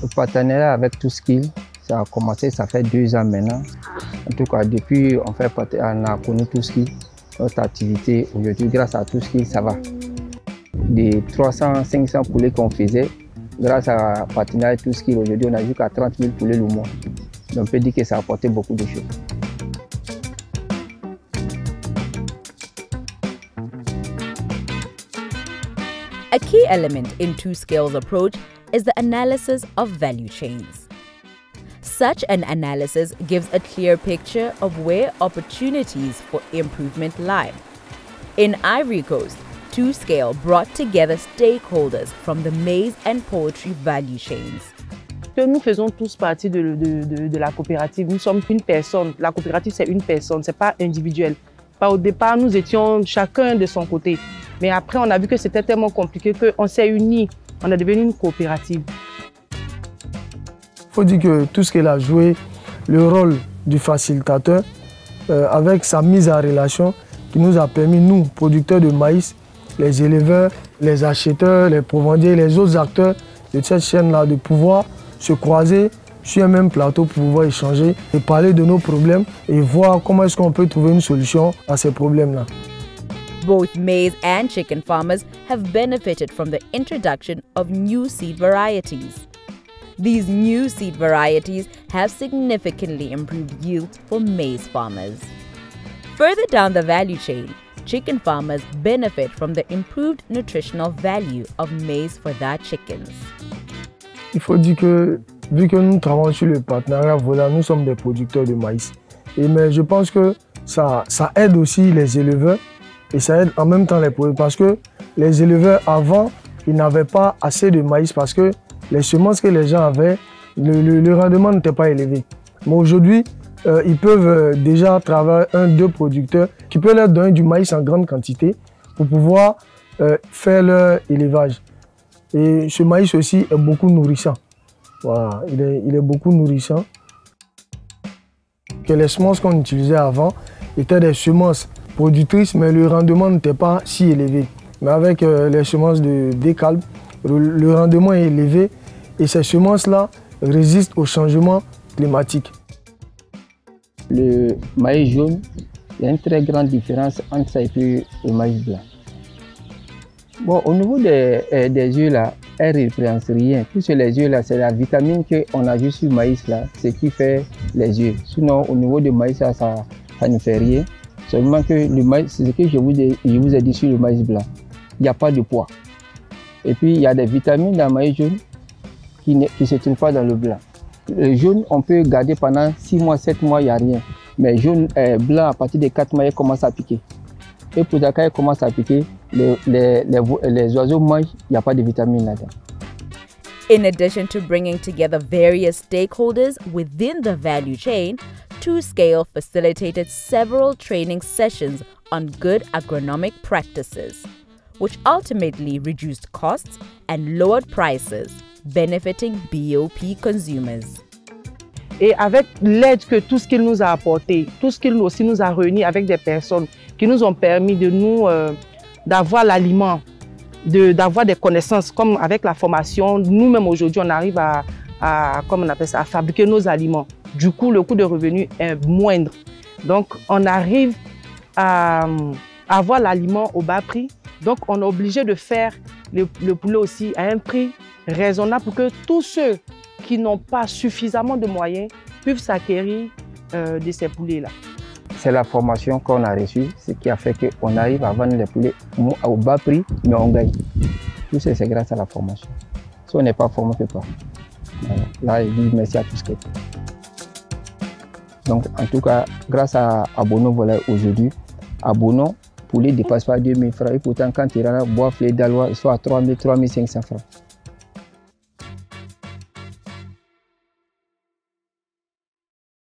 Le partenariat avec TwoSkills, ça a commencé, ça fait 2 ans maintenant. En tout cas, depuis on a connu TwoSkills, notre activité aujourd'hui, grâce à TwoSkills, ça va. Des 300-500 poulets qu'on faisait, grâce à partenariat TwoSkills, aujourd'hui, on a jusqu'à 30 000 poulets le mois. Donc, on peut dire que ça a apporté beaucoup de choses. A key element in TwoSkills' approach is the analysis of value chains. Such an analysis gives a clear picture of where opportunities for improvement lie. In Ivory Coast, TwoSkills brought together stakeholders from the maize and poultry value chains. Nous faisons tous partie de la coopérative. Nous sommes une personne. La coopérative, c'est une personne, ce n'est pas individuel. Au départ, nous étions chacun de son côté. Mais après, on a vu que c'était tellement compliqué qu'on s'est unis. On est devenu une coopérative. Il faut dire que TwoSkills a joué le rôle du facilitateur avec sa mise en relation qui nous a permis, nous, producteurs de maïs, les éleveurs, les acheteurs, les provendiers, les autres acteurs de cette chaîne-là, de pouvoir se croiser sur un même plateau pour pouvoir échanger et parler de nos problèmes et voir comment est-ce qu'on peut trouver une solution à ces problèmes-là. Both maize and chicken farmers have benefited from the introduction of new seed varieties. These new seed varieties have significantly improved yields for maize farmers. Further down the value chain, chicken farmers benefit from the improved nutritional value of maize for their chickens. Il faut dire que, vu que nous travaillons sur le partenariat, voilà, nous sommes des producteurs de maïs. Mais je pense que ça aide aussi les éleveurs et ça aide en même temps les producteurs parce que les éleveurs avant, ils n'avaient pas assez de maïs parce que les semences que les gens avaient, le rendement n'était pas élevé. Mais aujourd'hui, ils peuvent déjà travailler 1-2 producteurs qui peuvent leur donner du maïs en grande quantité pour pouvoir faire leur élevage. Et ce maïs aussi est beaucoup nourrissant. Voilà, il est beaucoup nourrissant. Que les semences qu'on utilisait avant étaient des semences productrices, mais le rendement n'était pas si élevé. Mais avec les semences de Decalb, le rendement est élevé et ces semences-là résistent au changement climatique. Le maïs jaune, il y a une très grande différence entre ça et puis le maïs blanc. Bon, au niveau des yeux là, elles ne représentent rien. Puisque les yeux là, c'est la vitamine qu'on a juste sur le maïs là, ce qui fait les yeux. Sinon, au niveau du maïs là, ça ne fait rien. Seulement que le maïs, c'est ce que je vous ai dit sur le maïs blanc. Il n'y a pas de poids. Et puis, il y a des vitamines dans le maïs jaune qui ne se trouvent pas dans le blanc. Le jaune, on peut garder pendant 6 mois, 7 mois, il n'y a rien. Mais jaune, blanc, à partir de 4 mois, il commence à piquer. Et pour quand il commence à piquer, les oiseaux mangent, il n'y a pas de vitamines là-dedans. In addition to bringing together various stakeholders within the value chain, TwoSkills facilitated several training sessions on good agronomic practices, which ultimately reduced costs and lowered prices, benefiting BOP consumers. Et avec l'aide que TwoSkills nous a apportée, TwoSkills aussi nous a réunis avec des personnes qui nous ont permis de d'avoir l'aliment, d'avoir des connaissances, comme avec la formation. Nous-mêmes aujourd'hui, on arrive comment on appelle ça, à fabriquer nos aliments. Du coup, le coût de revenu est moindre. Donc, on arrive à avoir l'aliment au bas prix. Donc, on est obligé de faire le poulet aussi à un prix raisonnable pour que tous ceux qui n'ont pas suffisamment de moyens puissent s'acquérir de ces poulets-là. C'est la formation qu'on a reçue, ce qui a fait qu'on arrive à vendre les poulets au bas prix, mais on gagne. Tout ça, c'est grâce à la formation. Si on n'est pas formé, on ne peut pas. Voilà. Là, je dis merci à TwoSkills. Donc, en tout cas, grâce à Bono, voilà, aujourd'hui, à Bono, poulet ne dépasse pas 2 000 francs. Et pourtant, quand il y a bois, flé d'alois, soit à 3 000, 3 500 francs.